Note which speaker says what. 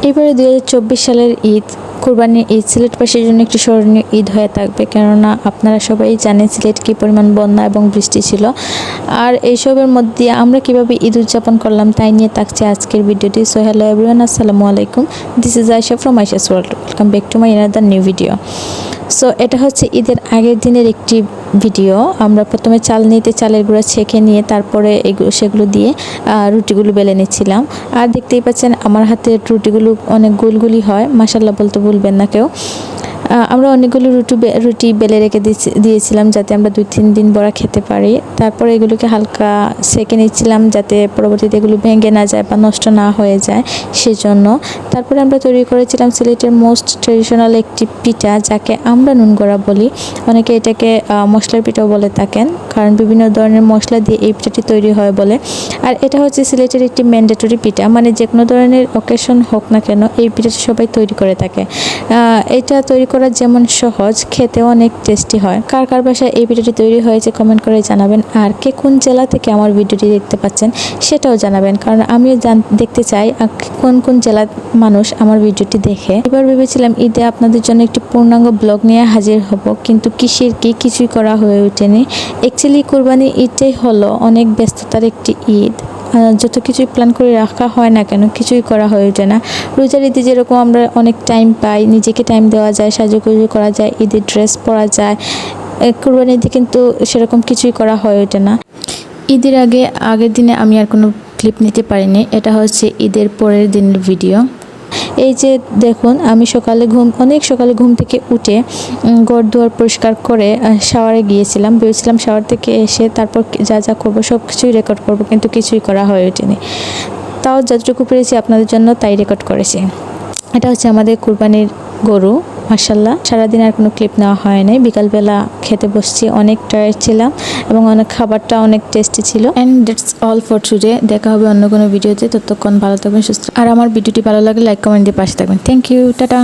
Speaker 1: এবারে 2024 সালের ঈদ কুরবানির ঈদ সিলেটবাসীর জন্য একটি স্মরণীয় ঈদ হয়ে থাকবে, কেননা আপনারা সবাই জানেন সিলেট কী পরিমাণ বন্যা এবং বৃষ্টি ছিল। আর এইসবের মধ্যে আমরা কিভাবে ঈদ উদযাপন করলাম তাই নিয়ে থাকছে আজকের ভিডিওটি। সো হ্যালো এভরিওয়ান, আসসালামু আলাইকুম। This is Ayesha from Ayesha's world. Welcome back to my another new video. So এটা হচ্ছে ঈদের আগের দিনের একটি ভিডিও। আমরা প্রথমে চাল নিতে চালের গুঁড়া ছেঁকে নিয়ে তারপরে সেগুলো দিয়ে রুটিগুলো বেলে নিচ্ছিলাম। আর দেখতেই পাচ্ছেন আমার হাতের রুটিগুলো অনেক গুলগুলি হয়, মাশাল্লাহ বলতে ভুলবেন না কেউ। আমরা অনেকগুলো রুটি বেলে রেখে দিয়েছিলাম যাতে আমরা 2-3 দিন বড়া খেতে পারি। তারপরে এগুলোকে হালকা সেঁকে নিচ্ছিলাম যাতে পরবর্তীতে এগুলো ভেঙে না যায় বা নষ্ট না হয়ে যায় সেজন্য। তারপরে আমরা তৈরি করেছিলাম সিলেটের মোস্ট ট্রেডিশনাল একটি পিঠা, যাকে আমরা নুনগড়া বলি। অনেকে এটাকে মশলার পিঠাও বলে থাকেন, কারণ বিভিন্ন ধরনের মশলা দিয়ে এই পিঠাটি তৈরি হয় বলে। আর এটা হচ্ছে সিলেটের একটি ম্যান্ডেটরি পিঠা, মানে যে কোনো ধরনের অকেশন হোক না কেন এই পিঠাটি সবাই তৈরি করে থাকে। এটা তৈরি করা যেমন সহজ, খেতেও অনেক টেস্টি হয়। কার কার বাসায় এই ভিডিওটি তৈরি হয়েছে কমেন্ট করে জানাবেন। আর কে কোন জেলা থেকে আমার ভিডিওটি দেখতে পাচ্ছেন সেটাও জানাবেন, কারণ আমিও দেখতে চাই কোন কোন জেলার মানুষ আমার ভিডিওটি দেখে। এবার ভেবেছিলাম ঈদে আপনাদের জন্য একটি পূর্ণাঙ্গ ব্লগ নিয়ে হাজির হব, কিন্তু কিসের কি কিছুই করা হয়ে ওঠেনি। অ্যাকচুয়ালি কুরবানি ঈদটাই হলো অনেক ব্যস্ততার একটি ঈদ। যত কিছুই প্ল্যান করে রাখা হয় না কেন কিছুই করা হয়ে ওঠে না। রোজার ঈদে যেরকম আমরা অনেক টাইম পাই, নিজেকে টাইম দেওয়া যায়, সাজুগুজু করা যায়, ঈদের ড্রেস পরা যায়, কুরবানির ঈদে কিন্তু সেরকম কিছুই করা হয়ে ওঠে না। ঈদের আগের দিনে আমি আর কোনো ক্লিপ নিতে পারিনি। এটা হচ্ছে ঈদের পরের দিনের ভিডিও। এই যে দেখুন, আমি অনেক সকালে ঘুম থেকে উঠে ঘর দুয়ার পরিষ্কার করে শাওয়ারে গিয়েছিলাম। ভেবেছিলাম শাওয়ার থেকে এসে তারপর যা যা করবো সব কিছুই রেকর্ড করবো, কিন্তু কিছুই করা হয়ে ওঠেনি। তাও যতটুকু পেরেছি আপনাদের জন্য তাই রেকর্ড করেছি। এটা হচ্ছে আমাদের কুরবানির গরু, মাশাল্লাহ। সারাদিন আর কোনো ক্লিপ নেওয়া হয় নাই। বিকালবেলা খেতে বসছি, অনেক টায়ার্ড ছিলাম এবং খাবারটা অনেক টেস্টি ছিল। And that's all for today. দেখা হবে অন্য কোনো ভিডিওতে। ততক্ষণ ভালো থাকবেন, সুস্থ। আর আমার ভিডিওটি ভালো লাগলে লাইক কমেন্ট দিয়ে পাশে থাকবেন। Thank you, tata.